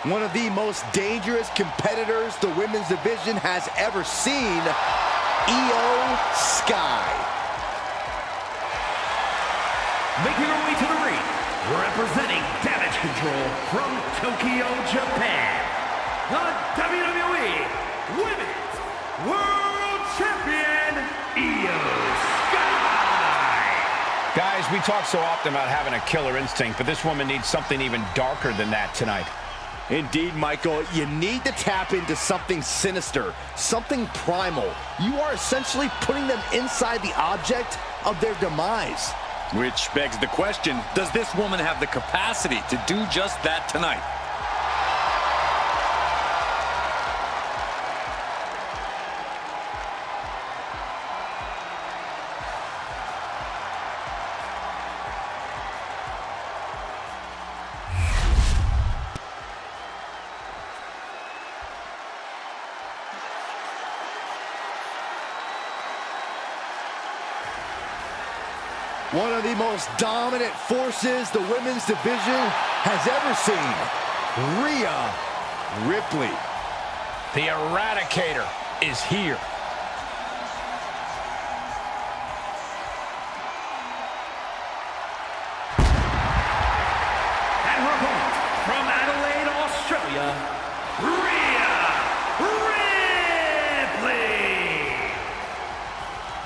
One of the most dangerous competitors the women's division has ever seen, Io Sky. Making her way to the ring, representing Damage Control from Tokyo, Japan, the WWE Women's World Champion, Io Sky. Guys, we talk so often about having a killer instinct, but this woman needs something even darker than that tonight. Indeed, Michael, you need to tap into something sinister, something primal. You are essentially putting them inside the object of their demise. Which begs the question, does this woman have the capacity to do just that tonight? One of the most dominant forces the women's division has ever seen, Rhea Ripley. The Eradicator is here. And her opponent from Adelaide, Australia, Rhea Ripley.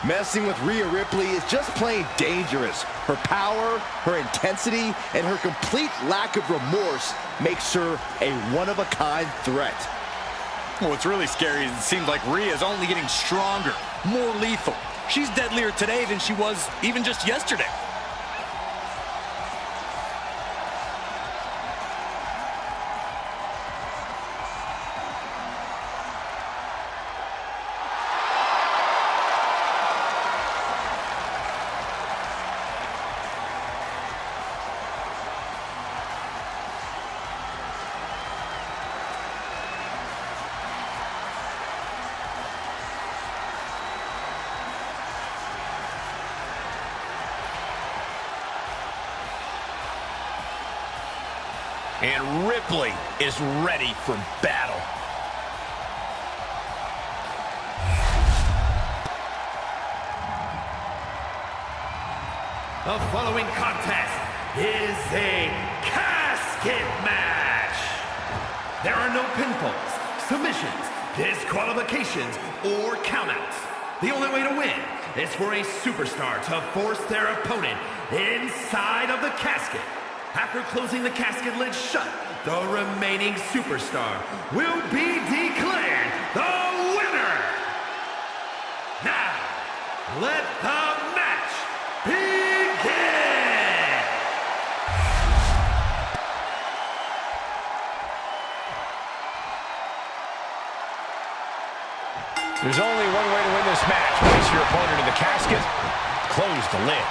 Messing with Rhea Ripley is just plain dangerous. Her power, her intensity, and her complete lack of remorse makes her a one-of-a-kind threat. What's really scary is it seems like Rhea's only getting stronger, more lethal. She's deadlier today than she was even just yesterday. And Ripley is ready for battle. The following contest is a casket match. There are no pinfalls, submissions, disqualifications, or countouts. The only way to win is for a superstar to force their opponent inside of the casket. After closing the casket lid shut, the remaining superstar will be declared the winner. Now, let the match begin! There's only one way to win this match. Place your opponent in the casket, close the lid.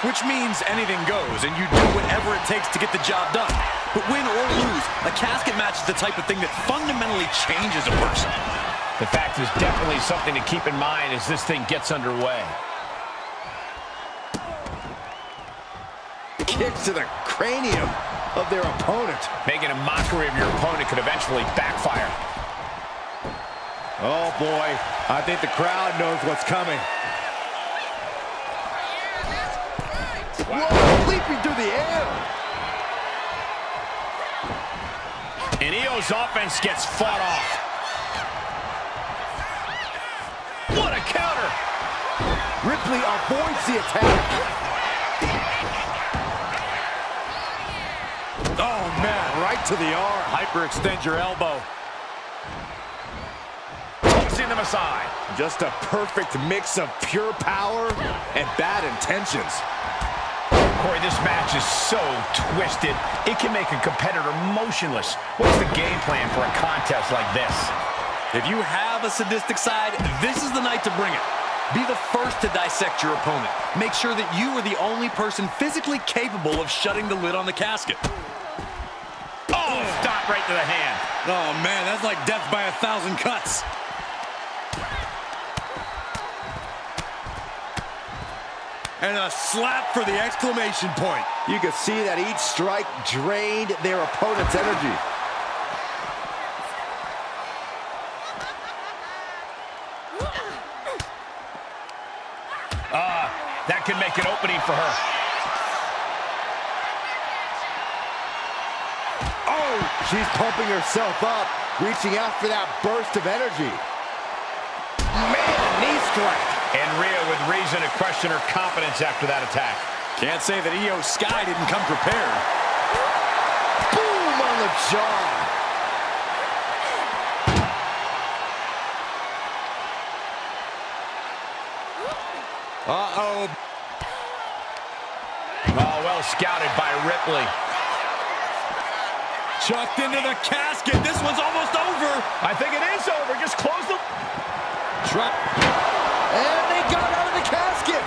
Which means anything goes, and you do whatever it takes to get the job done. But win or lose, a casket match is the type of thing that fundamentally changes a person. The fact is definitely something to keep in mind as this thing gets underway. Kicks to the cranium of their opponent. Making a mockery of your opponent could eventually backfire. Oh boy, I think the crowd knows what's coming. Whoa, leaping through the air. And Io's offense gets fought off. What a counter! Ripley avoids the attack. Oh man, right to the arm. Hyperextend your elbow. Tossing them aside. Just a perfect mix of pure power and bad intentions. Corey, this match is so twisted, it can make a competitor motionless. What's the game plan for a contest like this? If you have a sadistic side, this is the night to bring it. Be the first to dissect your opponent. Make sure that you are the only person physically capable of shutting the lid on the casket. Oh, stop right to the hand. Oh man, that's like death by 1,000 cuts. And a slap for the exclamation point. You can see that each strike drained their opponent's energy. That can make an opening for her. Oh, she's pumping herself up, reaching out for that burst of energy. Man, knee strike. And Rhea with reason to question her confidence after that attack. Can't say that Io Sky didn't come prepared. Boom on the jaw. Uh-oh. Oh, well scouted by Ripley. Chucked into the casket. This one's almost over. I think it is over. Just close the... Drop. And they got out of the casket.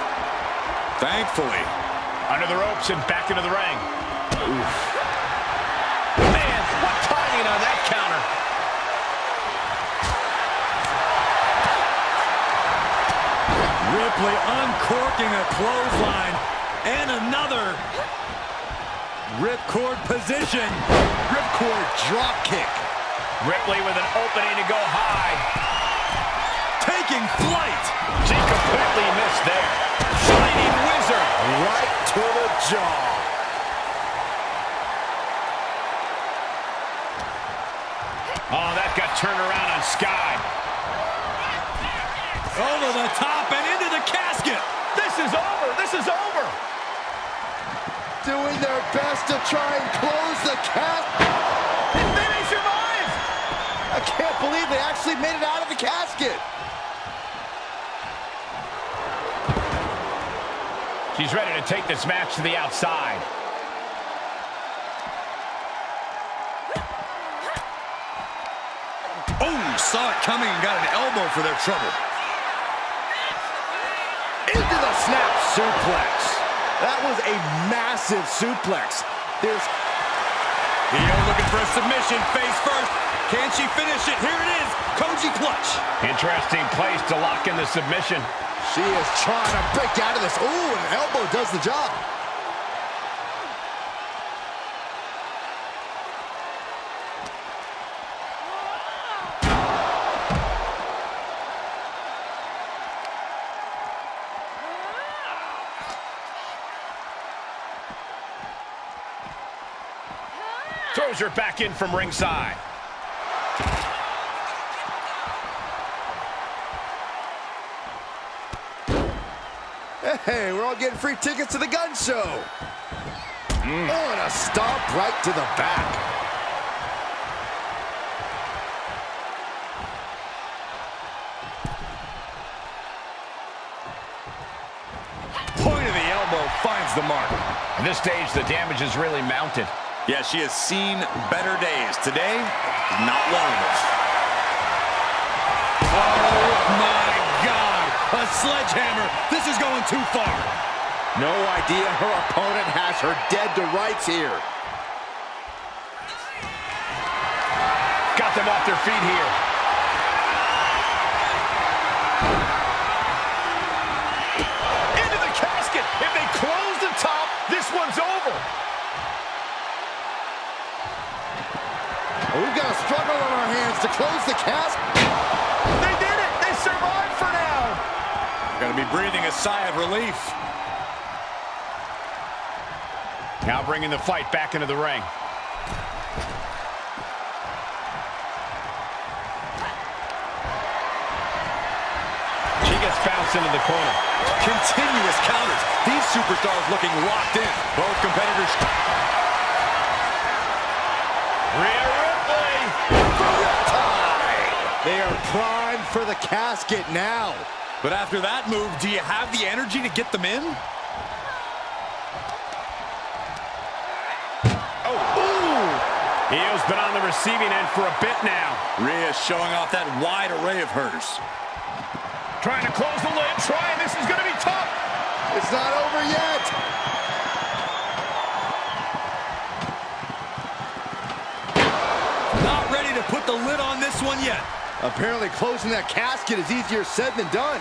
Thankfully. Under the ropes and back into the ring. Oof. Man, what timing on that counter. Ripley uncorking a clothesline. And another. Ripcord position. Ripcord drop kick. Ripley with an opening to go high. Taking flight. She completely missed there. Shining Wizard. Right to the jaw. Oh, that got turned around on Sky. Over the top and into the casket. This is over. This is over. Doing their best to try and close the casket. And then they survived. I can't believe they actually made it out of the casket. She's ready to take this match to the outside. Oh, saw it coming and got an elbow for their trouble. Into the snap suplex. That was a massive suplex. There's Io looking for a submission, face first. Can she finish it? Here it is, Koji clutch. Interesting place to lock in the submission. She is trying to break out of this. Ooh, an elbow does the job. Throws her back in from ringside. Hey, we're all getting free tickets to the gun show. Oh, and a stomp right to the back. Point of the elbow finds the mark. At this stage, the damage is really mounted. Yeah, she has seen better days. Today, not one of them. Oh, my God. A sledgehammer. This is going too far. No idea her opponent has her dead to rights here. Got them off their feet here. Into the casket. If they close the top, this one's over. We've got a struggle on our hands to close the casket. They did it. They survived for now. Gonna be breathing a sigh of relief. Now bringing the fight back into the ring. She gets bounced into the corner. Continuous counters. These superstars looking locked in. Both competitors. Rhea Ripley. They are primed for the casket now. But after that move, do you have the energy to get them in? Io's been on the receiving end for a bit now. Rhea showing off that wide array of hers. Trying to close the lid, this is going to be tough. It's not over yet. Not ready to put the lid on this one yet. Apparently closing that casket is easier said than done.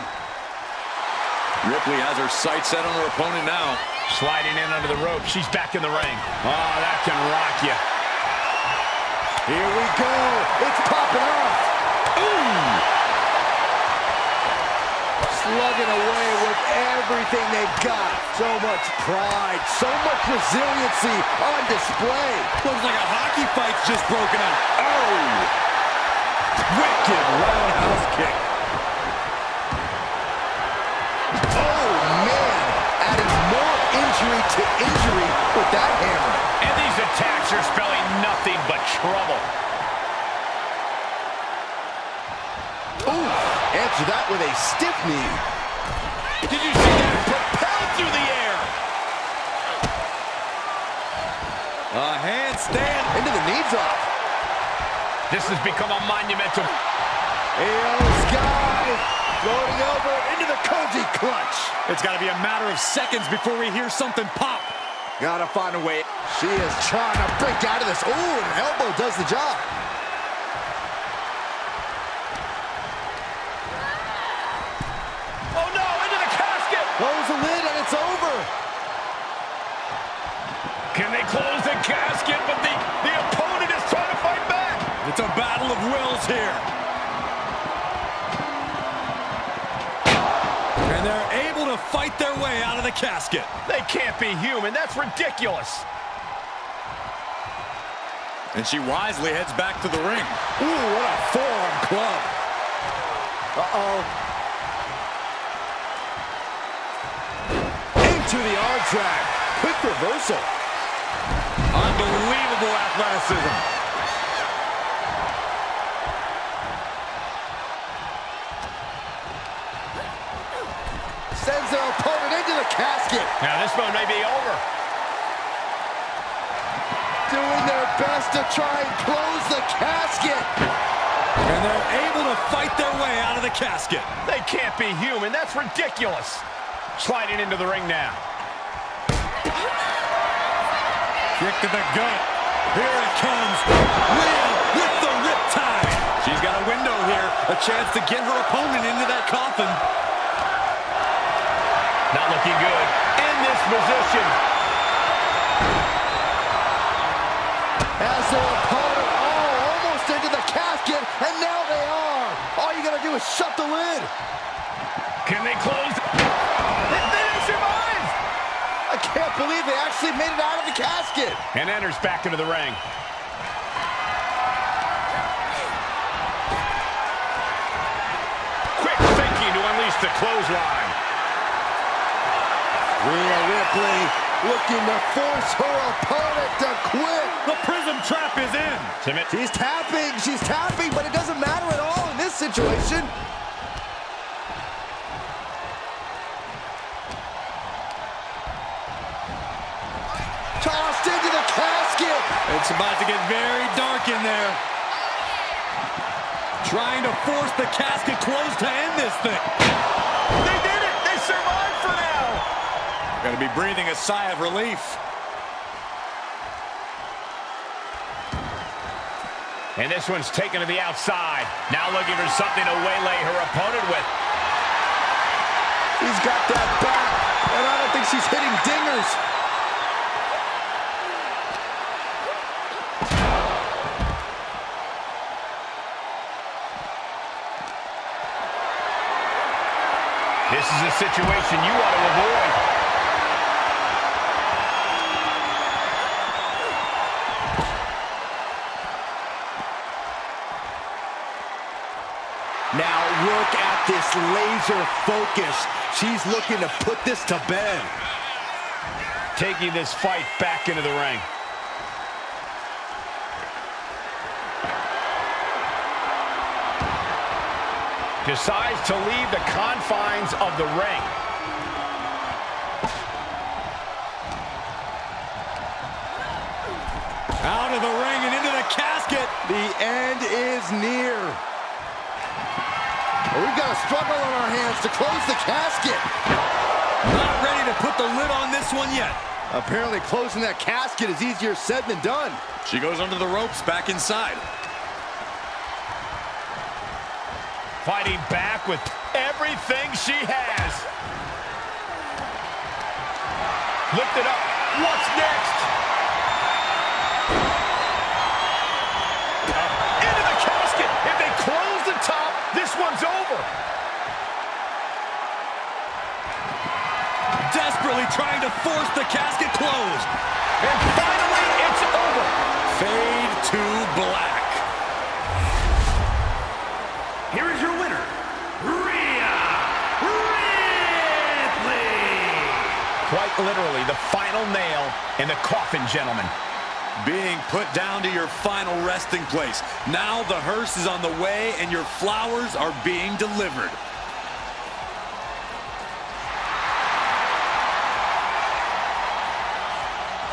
Ripley has her sights set on her opponent now. Sliding in under the rope. She's back in the ring. Oh, that can rock you. Here we go. It's popping off. Ooh. slugging away with everything they've got. So much pride, so much resiliency on display. Looks like a hockey fight's just broken out. Oh! Wicked roundhouse kick. Oh, man! Adding more injury to injury with that hammer. And these attacks are spelling nothing but trouble. Ooh, answer that with a stiff knee. Did you see that? Propelled through the air. A handstand. Into the knee drop. This has become a monumental. Io Sky floating over into the Koji clutch. It's got to be a matter of seconds before we hear something pop. Gotta find a way. She is trying to break out of this. Ooh, an elbow does the job. Oh no, into the casket. Close the lid and it's over. Can they close the casket? But the opponent is trying to fight back. It's a battle of wills here. And they're able to fight their way out of the casket. They can't be human. That's ridiculous. And she wisely heads back to the ring. Ooh, what a forearm club. Uh-oh. Into the arm drag. Quick reversal. Unbelievable athleticism. Sends their opponent into the casket. Now this one may be over. Doing their best to try and close the casket. And they're able to fight their way out of the casket. They can't be human. That's ridiculous. Sliding into the ring now. Kick to the gut. Here it comes. Rhea with the riptide. She's got a window here. A chance to get her opponent into that coffin. Not looking good. In this position. As their opponent almost into the casket, and now they are. All you gotta do is shut the lid. Can they close? They didn't survive. I can't believe they actually made it out of the casket. And enters back into the ring. Quick thinking to unleash the clothesline. Rhea Ripley looking to force her opponent to quit. The prism trap is in. She's tapping, but it doesn't matter at all in this situation. Tossed into the casket. It's about to get very dark in there. Trying to force the casket closed to end this thing. They did it. They survived for now. Got to be breathing a sigh of relief. And this one's taken to the outside. Now looking for something to waylay her opponent with. He's got that back, and I don't think she's hitting dingers. This is a situation you want to avoid. Now look at this laser focus. She's looking to put this to bed. Taking this fight back into the ring. Decides to leave the confines of the ring. Out of the ring and into the casket. The end is near. We've got a struggle on our hands to close the casket. Not ready to put the lid on this one yet. Apparently closing that casket is easier said than done. She goes under the ropes, back inside. Fighting back with everything she has. Lift it up. What's next? Into the casket. If they close the top, this one's over. to force the casket closed. And finally, it's over. Fade to black. Here is your winner, Rhea Ripley. Quite literally, the final nail in the coffin, gentlemen. Being put down to your final resting place. Now the hearse is on the way and your flowers are being delivered.